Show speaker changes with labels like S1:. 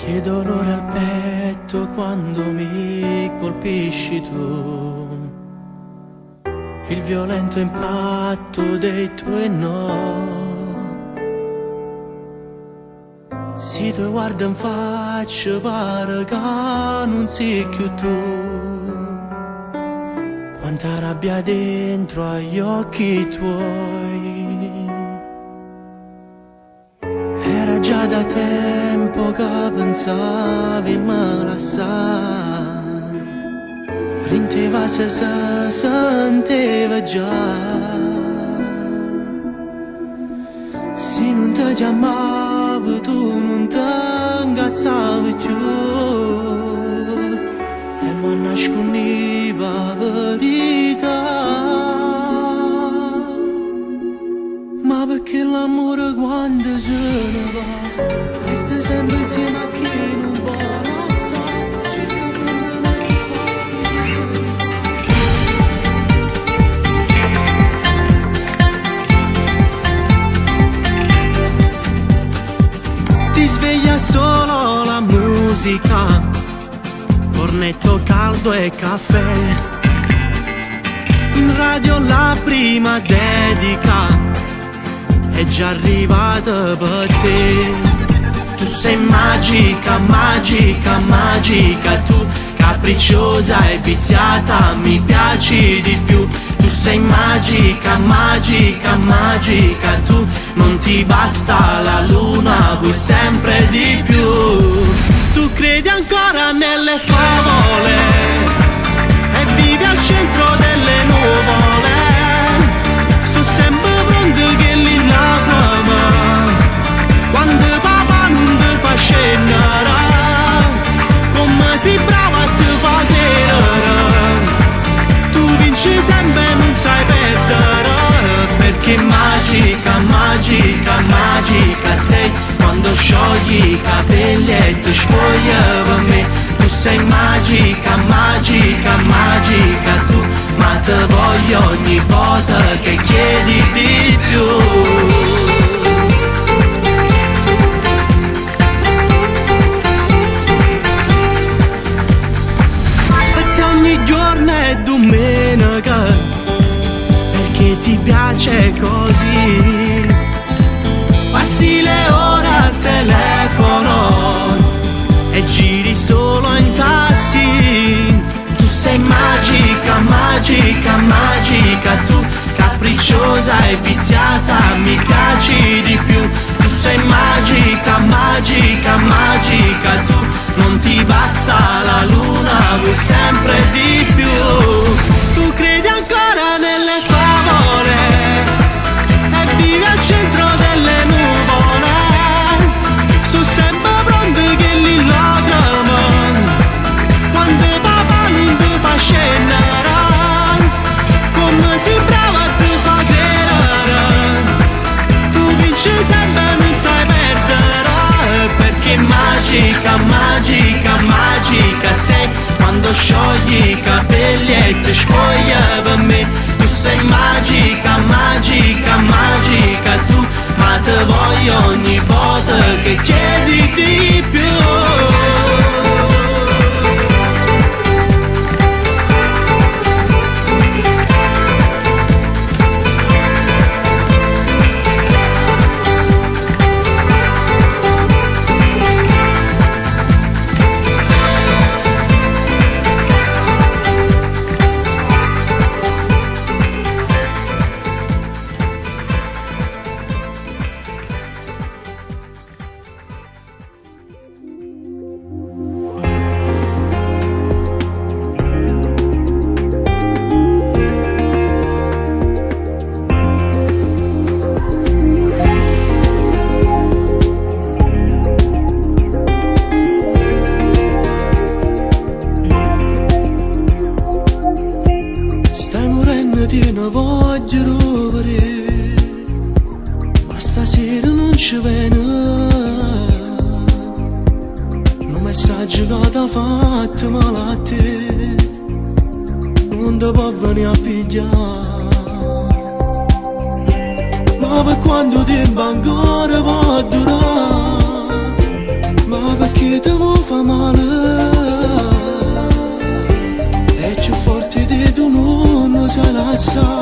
S1: Che dolore al petto quando mi colpisci tu, il violento impatto dei tuoi no. Si ti guarda in faccia pare che non sei più tu, quanta rabbia dentro agli occhi tuoi. Era già da tempo che pensavi me lasciare, rinteva se sentiva già. Se non ti chiamavo tu non ti ingazzavi più e mi nascondeva la verità. Ma perché l'amore quando se ne va resta sempre insieme a chi non va, lo so, cerca sempre nel cuore. Ti sveglia solo la musica, cornetto caldo e caffè, in radio la prima dedica è già arrivata per te. Tu sei magica, magica, magica, tu capricciosa e viziata, mi piaci di più. Tu sei magica, magica, magica, tu non ti basta la luna, vuoi sempre di più. Tu credi ancora nelle favole e vivi al centro delle nuvole, su sempre pronto che li lacrime quando papà non ti fa scendere, come sei brava a te fa credere. Tu vinci sempre, non sai perdere, perché magica, magica, magica sei quando sciogli i capelli e ti spoglia per me. Tu sei magica, magica, magica tu, ma te voglio ogni volta che chiedi di più. E ogni giorno è domenica, perché ti piace così. Passi le ore al telefono e giri solo in tassi. Tu sei magica, magica, magica tu, capricciosa e viziata, mi piaci di più. Tu sei magica, magica, magica tu, non ti basta la luna, vuoi sempre di più. Tu credi ancora nelle favole e vivi al centro delle nuvole, su sempre pronto che li lacrime quando papà non ti fa scendere, come sei brava a te fa credere. Tu vinci sempre, non sai perdere, perché magica, magica, magica sei quando sciogli i capelli e ti spoglia per me. Tu sei magica, magica, magica tu, ma te voglio ogni volta che chiedi di più. Ma per quanto tempo ancora può durare? Ma perché che ti vuoi fa male è più forte di tu non sa lasciare.